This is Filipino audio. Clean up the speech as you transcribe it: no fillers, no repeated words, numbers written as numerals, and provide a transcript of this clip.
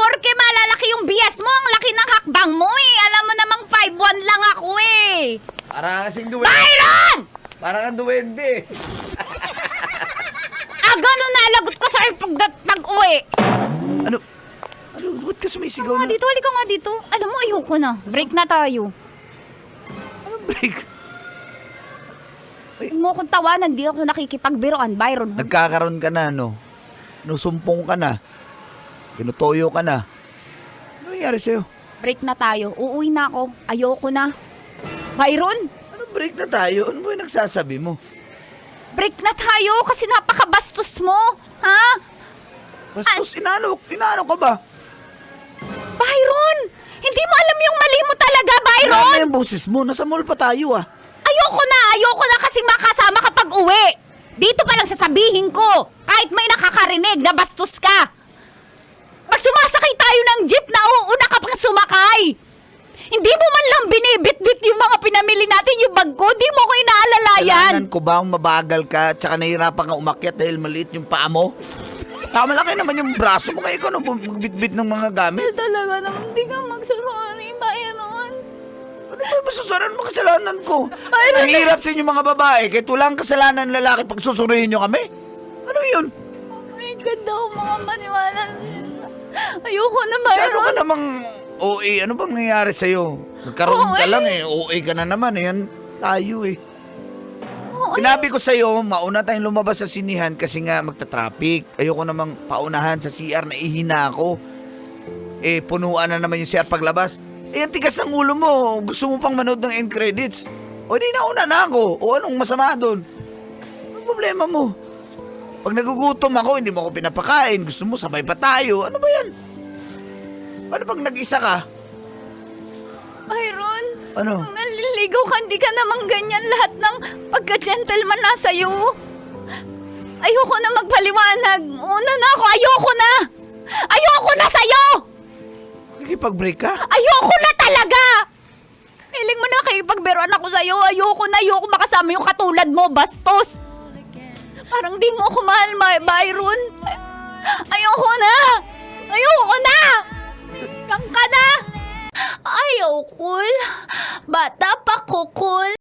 porke malalaki yung bias mo, ang laki ng hakbang mo eh. Alam mo namang 5'1 lang ako eh. Parang kasing duwende. Byron! Parang ang duwende. Ganun nalagot ko sa pag-uwi. Ano? Ba't ka sumisigaw na? Halika nga dito. Alam mo, ayoko na. Break na tayo. Anong break? Huwag mo akong tawanan, di ako nakikipagbiroan, Byron. Nagkakaroon ka na, no? Nusumpong ka na. Ginutoyo ka na. Ano nangyari sa'yo? Break na tayo. Uuwi na ako. Ayoko na. Byron, Ano break na tayo? Ano ba yung nagsasabi mo? break na tayo kasi napakabastos mo. Ha? Bastos, inaano ka ba? Byron, hindi mo alam yung mali mo talaga, Ano Byron. yung boses mo? Nasa mall pa tayo ah. Ayoko na kasi makasama ka pag uwi. Dito pa lang sasabihin ko, kahit may nakakarinig na bastos ka. Pag sumasakay tayo ng jeep, nauuna ka pang sumakay. Hindi mo man lang binibit-bit yung mga pinamili natin, yung bag ko. Di mo ko inaalalayan. Kailangan ko ba ang mabagal ka tsaka nahihirapan ka umakyat dahil maliit yung paa mo? Malaki naman yung braso mo kaya ikaw nung magbitbit ng mga gamit. Talaga naman, di ka magsasorry, Byron. Ano ba masusuran mo kasalanan ko? Byron, Nahihirap sa inyo mga babae kahit walang kasalanan ng lalaki pag susurihin nyo kami? Ano yun? Ay, ganda ko mga maniwala. Ayoko na, Masyado Byron. ka namang OA. Ano bang nangyari sa'yo? Nagkaroon ka OA? lang eh. OA ka na naman. Ayan, tayo eh. Oo, Sinabi ko sa'yo, mauna tayong lumabas sa sinihan kasi nga magta-traffic. Ayoko namang paunahan sa CR na ihina ako. Eh, punuan na naman yung CR paglabas. Eh, ang tigas ng ulo mo. Gusto mo pang manood ng end credits. O di nauna na ako. O anong masama doon? Anong problema mo? Pag nagugutom ako, hindi mo ako pinapakain. Gusto mo, sabay pa tayo. Ano ba yan? Paano pag nag-isa ka? Byron. Ano? Nung naliligaw ka, hindi ka naman ganyan. Lahat ng pagka-gentleman na sa'yo. Ayoko na magpaliwanag. Una na ako. Ayoko na. Ayoko na sa'yo. Nakikipag-break ka? Ayoko na talaga. Feeling mo na nakikipagbiruan ako sa'yo. Ayoko na. Ayoko makasama yung katulad mo. Bastos. Parang di mo ako mahal, Byron. Ayoko na. Ayoko na. Kang ka na. Ayaw, cool. Bata pa ko, cool.